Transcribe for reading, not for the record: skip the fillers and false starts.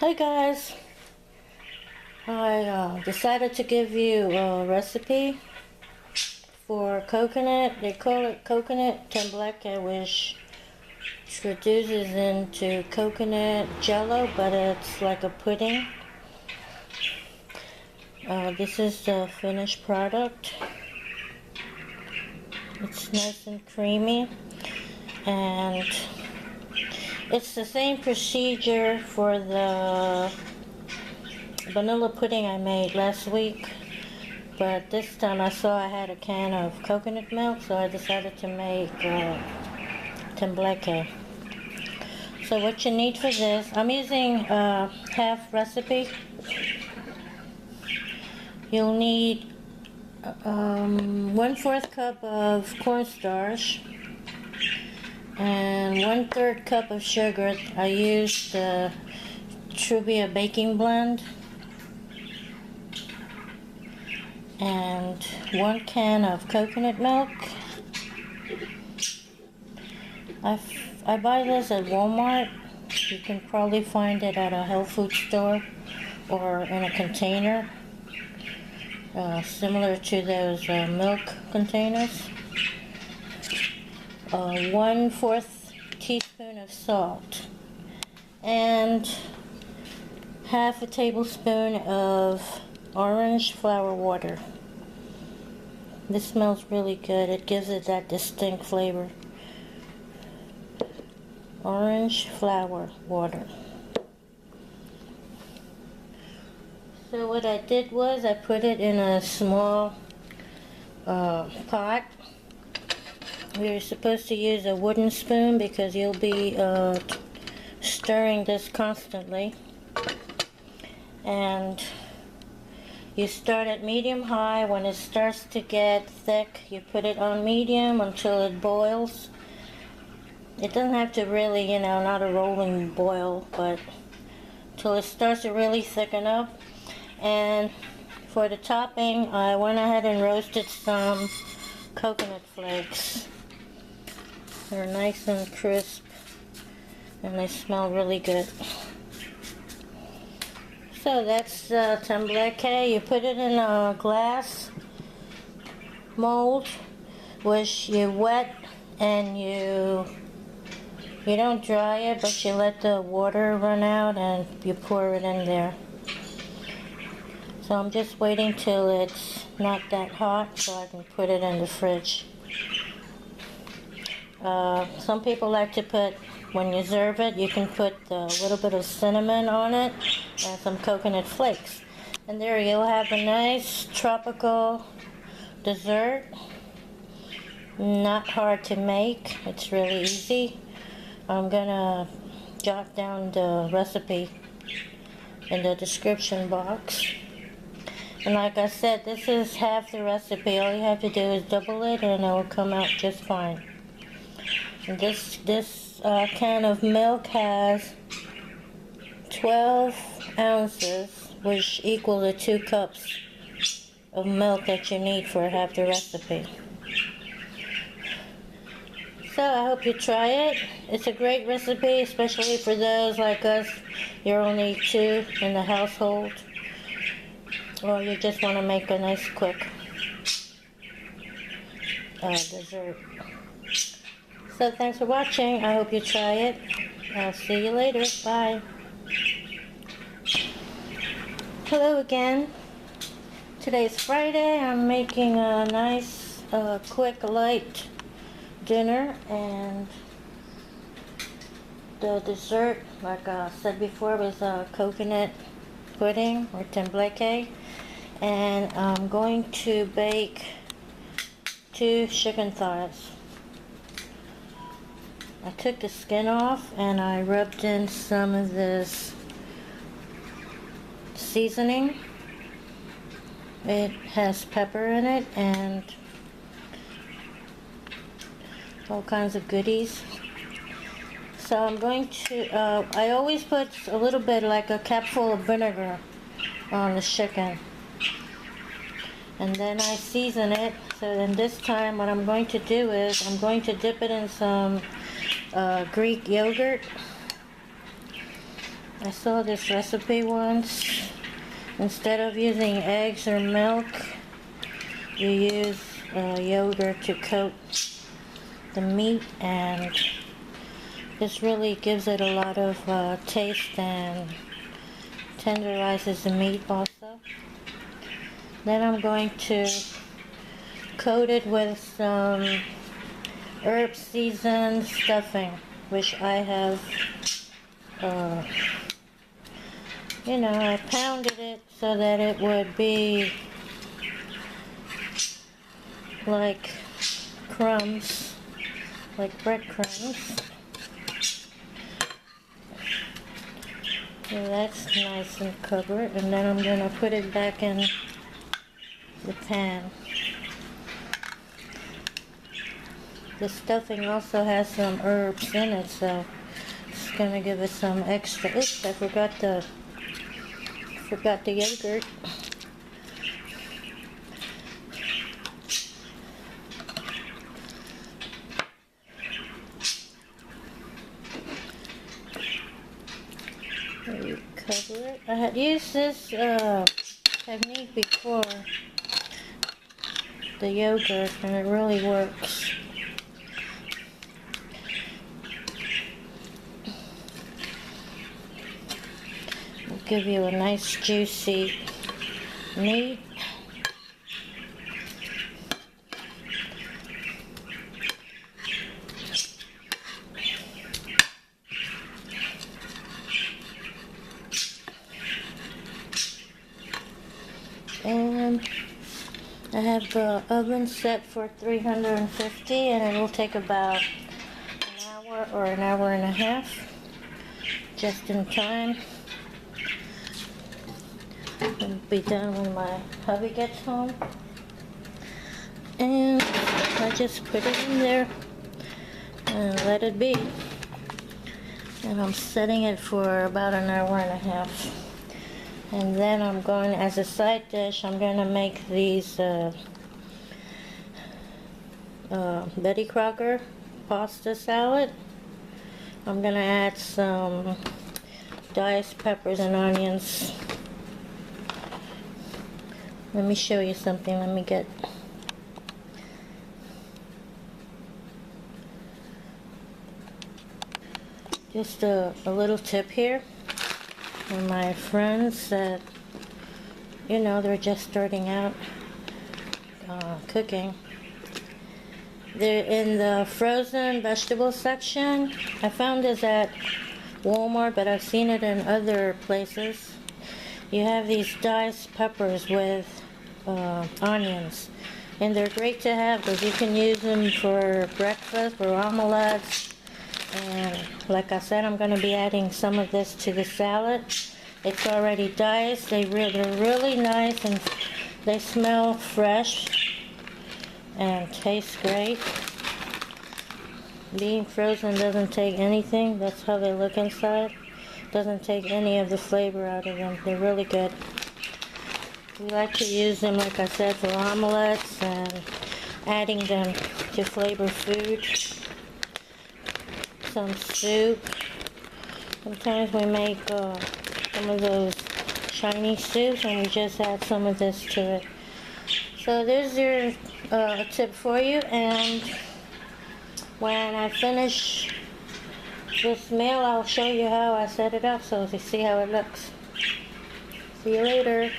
Hi guys, I decided to give you a recipe for coconut. They call it coconut tembleque, which reduces into coconut jello, but it's like a pudding. This is the finished product. It's nice and creamy, and it's the same procedure for the vanilla pudding I made last week, but this time I saw I had a can of coconut milk, so I decided to make tembleque. So what you need for this, I'm using half recipe. You'll need 1/4 cup of cornstarch and 1/3 cup of sugar. I used the Truvia baking blend, and 1 can of coconut milk. I buy this at Walmart. You can probably find it at a health food store or in a container, similar to those milk containers. 1/4 teaspoon of salt and half a tablespoon of orange flower water. This smells really good. It gives it that distinct flavor. Orange flower water. So what I did was I put it in a small pot. You're supposed to use a wooden spoon because you'll be stirring this constantly. And you start at medium-high. When it starts to get thick, you put it on medium until it boils. It doesn't have to really, not a rolling boil, but until it starts to really thicken up. And for the topping, I went ahead and roasted some coconut flakes. They're nice and crisp, and they smell really good. So that's tembleque. You put it in a glass mold, which you wet, and you don't dry it, but you let the water run out and you pour it in there. So I'm just waiting till it's not that hot so I can put it in the fridge. Some people like to put, when you serve it, you can put a little bit of cinnamon on it and some coconut flakes. And there you'll have a nice tropical dessert. Not hard to make. It's really easy. I'm gonna jot down the recipe in the description box. And like I said, this is half the recipe. All you have to do is double it and it will come out just fine. And this can of milk has 12 ounces, which equals the 2 cups of milk that you need for half the recipe. So I hope you try it. It's a great recipe, especially for those like us. You're only 2 in the household, or you just want to make a nice quick dessert. So thanks for watching. I hope you try it. I'll see you later. Bye. Hello again. Today's Friday. I'm making a nice, quick, light dinner, and the dessert, like I said before, was a coconut pudding or tembleque, and I'm going to bake 2 chicken thighs. I took the skin off and I rubbed in some of this seasoning. It has pepper in it and all kinds of goodies. So I'm going to, I always put a little bit, like a capful of vinegar on the chicken. And then I season it. So then this time what I'm going to do is I'm going to dip it in some Greek yogurt. I saw this recipe once. Instead of using eggs or milk, you use yogurt to coat the meat, and this really gives it a lot of taste and tenderizes the meat also. Then I'm going to coat it with some herb seasoned stuffing, which I have, I pounded it so that it would be like crumbs, like breadcrumbs. So that's nice and covered, and then I'm going to put it back in the pan. The stuffing also has some herbs in it, so it's going to give it some extra. Oops, I forgot the yogurt. You cover it. I had used this technique before, the yogurt, and it really works. It'll give you a nice juicy meat. And I have the oven set for 350, and it will take about an hour or an hour and a half, just in time. It'll be done when my hubby gets home. And I just put it in there and let it be. And I'm setting it for about an hour and a half. And then I'm going, as a side dish, I'm going to make these Betty Crocker pasta salad. I'm going to add some diced peppers and onions. Let me show you something. Let me get... Just a little tip here. For my friends that, they're just starting out cooking. They're in the frozen vegetable section. I found this at Walmart, but I've seen it in other places. You have these diced peppers with onions, and they're great to have because you can use them for breakfast, for omelets. And like I said, I'm going to be adding some of this to the salad. It's already diced. They're really nice, and they smell fresh and taste great. Being frozen doesn't take anything. That's how they look inside. Doesn't take any of the flavor out of them. They're really good. We like to use them, like I said, for omelets and adding them to flavor food. Some soup. Sometimes we make some of those Chinese soups, and we just add some of this to it. So there's your tip for you, and when I finish this meal, I'll show you how I set it up so you see how it looks. See you later.